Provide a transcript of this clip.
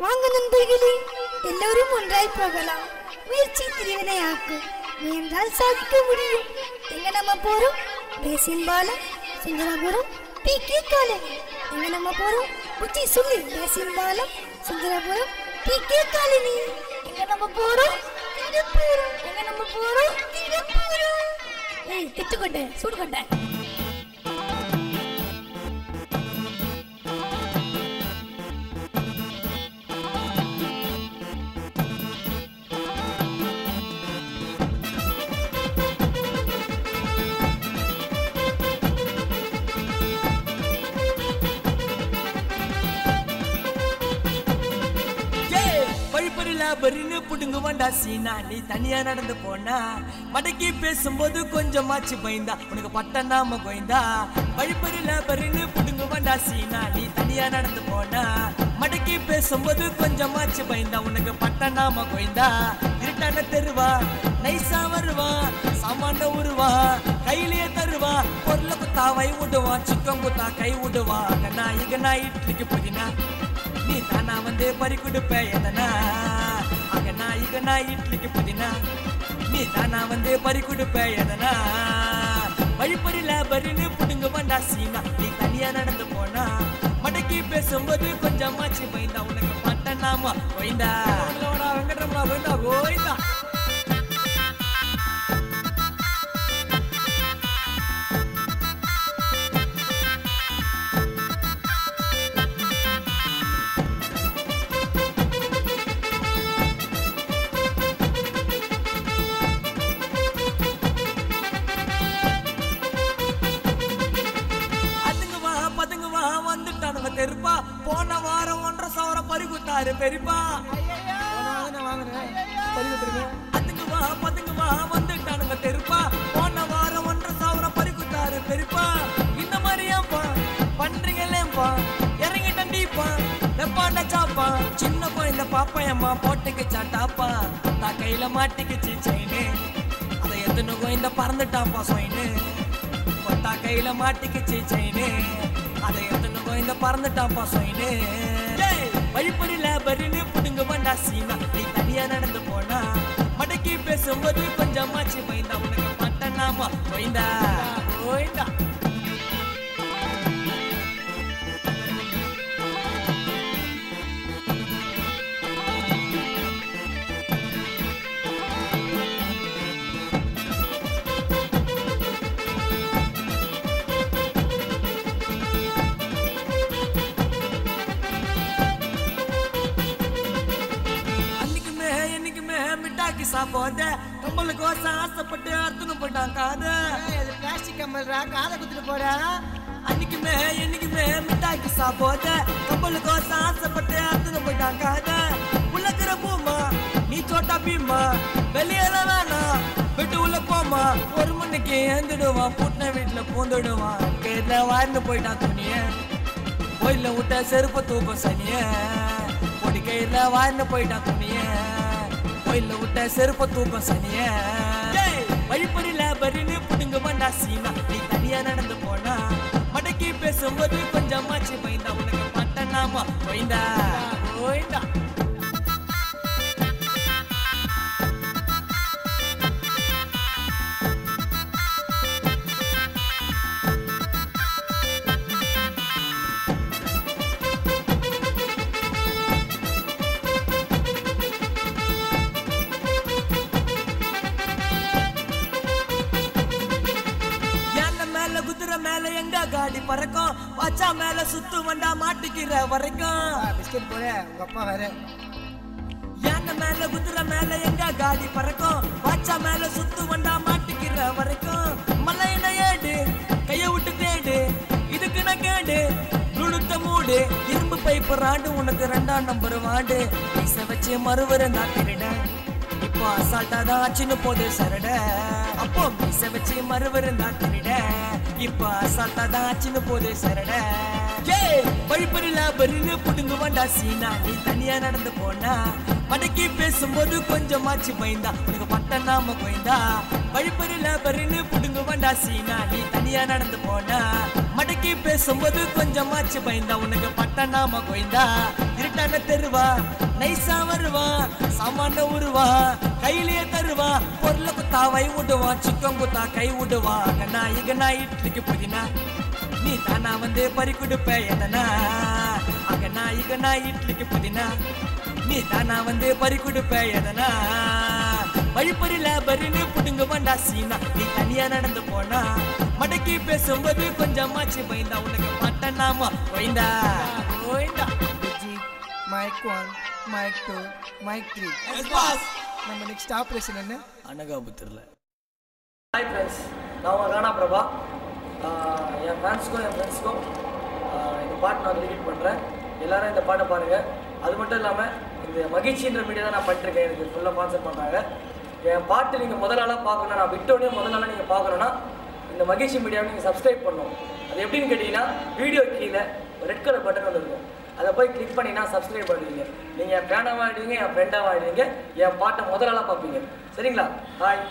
வாங்க நண்பர்களே, எல்லோரும் ஒன்றாய் போகலாம். முயற்சி திருவினையாக்கும், முயன்றால் சாதிக்க முடியும். எங்க நம்ம போறோம்? பேசின்பாலம், சுந்தரபுரம், PK காலனி. எங்க நம்ம போறோம்? உச்சி சொல்லி பேசின்பாலம், சுந்தரபுரம், PK காலனி. எங்க நம்ம போறோம்? திருப்பூர். எங்க நம்ம போறோம்? திருப்பூர். ஏய் திட்டுக்கொண்டே சூடுகொண்டே. பரின்னு புடுங்க வேண்டா சீனா, நீ தனியா நடந்து போனா மடக்கி பேசும்போது கொஞ்சமாச்சு பயந்தா உனக்கு பட்ட நாம கோய்ந்தா. வழிப்பறில பரின்னு புடுங்க வேண்டா சீனா, நீ தனியா நடந்து போனா மடக்கி பேசும்போது கொஞ்சமாச்சு பயந்தா உனக்கு பட்ட நாம கோய்ந்தா. இருட்டான தெருவா நைசா வருவா, சாமான உருவா கையிலேயே தருவா, பொருளை குத்தா வை விடுவா, சிக்கம் குத்தா கை விடுவா. கண்ணா இகனா இட்லிக்கு புதினா, நீ தானா வந்து பறி கொடுப்ப எதனா. அகனா இகனா இட்லிக்கு புதினா, நீ தானா வந்து பறி கொடுப்ப எதனா. வழிப்பறில பரின்னு புடுங்க வேண்டா சீனா, நீ தனியா நடந்து போனா மடக்கி பேசும்போது கொஞ்சமாச்சு பயந்தா உனக்கு பட்ட நாம கோய்ந்தா. வெங்கட்ரமணா கோய்ந்தா கோய்ந்தா. தெருப்பா போன வாரம் 1.5 சவரம் பறிகுத்தாரு பெரியப்பா. பதுங்குவா வந்துட்டானுங்க தெருப்பா, போன வாரம் 1.5 சவரம் பறிகுத்தாரு பெரியப்பா. இந்த மாதிரி ஏன்பா பண்றீங்களேப்பா, இறங்கி தண்டிப்பா வெப்பாண்ட சாப்பா. சின்ன குழந்தை பாப்பையம்மா போட்டுக்கு சாட்டாப்பா, தான் கையில மாட்டிக்குச்சு செயினு, அதை எத்தனை குழந்தை பறந்துட்டாப்பா சொயின்னு. கொத்தா கையில மாட்டிக்குச்சு செயினு, அதை எத்தனை கோயந்த பறந்துட்டாப்பா சொயின்னு. வழிப்பறில பரின்னு புடுங்க வேண்டா சீனா, நீ தனியா நடந்து போனா மடக்கி பேசும்போது கொஞ்சமாச்சு பயந்தா உனக்கு பட்ட நாம கோய்ந்தா கோய்ந்தா. சாப்போத கம்பலுக்கு ஆசைப்பட்டு அர்த்தம் போட்டான் காத. பிளாஸ்டிக் கம்பல்ரா, காதை குத்துட்டு போற. அன்னைக்குமே என்னைக்குமே மிட்டாய்க்கு சாப்போத கம்பலுக்கு ஆசைப்பட்டு அர்த்தம் போட்டான் காத. உள்ளக்கிற பூமா நீ சோட்டா பீமா, வெளியெல்லாம் வேணாம் விட்டு உள்ள போமா. 1 மணிக்கு எழுந்துடுவான், பூட்டின வீட்டுல பூந்துடுவான். கேட்ல வார்ந்து போயிட்டான் துணிய, கோயில விட்ட செருப்ப தூக்கம் சனிய. பொடி கையில வார்ந்து போயிட்டான் துணிய, கோயில விட்ட செருப்ப தூக்கம் சனிய. வழிப்பறில பரின்னு புடுங்க வேண்டா சீனா, நீ தனியா நடந்து போனா மடக்கி பேசும்போது கொஞ்சமாச்சு பயந்தா உனக்கு பட்ட நாம கோய்ந்தா கோய்ந்தா. மேல எங்க காடி பறக்கும், வாச்சா மேல சுத்து வண்டா மாட்டிக்கிற வரைக்கும். பிஸ்கெட் போல உங்க அப்பா வேற. யானை மேல குதிரை மேல எங்க காடி பறக்கும், வாச்சா மேல சுத்து வண்டா மாட்டிக்கிற வரைக்கும். மலையின ஏடு கைய விட்டு தேடு, இதுக்கு நான் கேடு நுழுத்த மூடு. இரும்பு பைப்பு ராண்டு உனக்கு 2ஆம் நம்பர் வாண்டு. பீச வச்சு மறுவரும் தான் திருட, இப்போ அசால்ட்டா தான் ஆச்சுன்னு போது சரட. அப்போ மீச வச்சு மறுவரும் தான் திருட, இப்போ அசால்ட்டா தான் ஆச்சுன்னு போது சரட. வழிப்பறி லாபரின்னு புடுங்கு வேண்டா சீனா நீ தனியா நடந்து போனா மடக்கி பேசும்போது கொஞ்சமாச்சு பயந்தா உனக்கு பட்ட நாம கோய்ந்தா வழிப்பறி லாபரின்னு புடுங்கு வேண்டா சீனா நீ தனியா நடந்து போனா மடக்கி பேசும்போது கொஞ்சமாச்சு பயந்தா உனக்கு பட்ட நாம கோய்ந்தா இருட்டான தெருவா நைசா வருவா சாமான உருவா கையிலேயே தருவா பொருளை குத்தா வை விடுவான் சிக்கம் குத்தா கை விடுவா கண்ணா இகனா இட்லிக்கு புதினா நீ தானா வந்து பறி கொடுப்ப எதனா அகனா இகனா இட்லிக்கு புதினா நீ தானா வந்து பறி கொடுப்ப எதனா வழிப்பறி லாபரின்னு புடுங்க வேண்டா சீனா நீ தனியா நடந்து போனா மடக்கி பேசும்போது கொஞ்சமாச்சு பயந்தா உனக்கு பட்ட நாம கோய்ந்தா கோய்ந்தா மைக் 1 மைக் 2 மைக் 3 நம்ம நெக்ஸ்ட் ஆபரேஷன் என்ன அனகாபுத்தூர்ல. ஹாய் ஃப்ரெண்ட்ஸ், நான் உங்கள் கானா பிரபா. என் ஃபேன்ஸுக்கும் என் ஃப்ரெண்ட்ஸுக்கும் இந்த பாட்டு நான் டெடிகேட் பண்ணுறேன். எல்லோரும் இந்த பாட்டை பாருங்கள். அது மட்டும் இல்லாமல் இந்த மகிழ்ச்சின்ற மீடியா தான் நான் பண்ணிட்டுருக்கேன். எனக்கு ஃபுல்லாக ஸ்பான்சர் பண்ணுறாங்க. என் பாட்டு நீங்கள் முதல் நாளாக பார்க்கணுன்னா, நான் விட்டோடனே முதல் நாளாக நீங்கள் பார்க்கணுன்னா இந்த மகிழ்ச்சி மீடியாவை நீங்கள் சப்ஸ்கிரைப் பண்ணணும். அது எப்படின்னு கேட்டிங்கன்னா, வீடியோ கீழே ரெட் கலர் பட்டன் வந்துருக்கும். அதை போய் கிளிக் பண்ணினா சப்ஸ்கிரைப் பண்ணுவீங்க. நீங்கள் என் ஃபேனாக ஆகிடுவீங்க, என் ஃப்ரெண்டாக ஆகிடுவீங்க, என் பாட்டை முதல் நாளாக பார்ப்பீங்க. சரிங்களா? ஹாய்.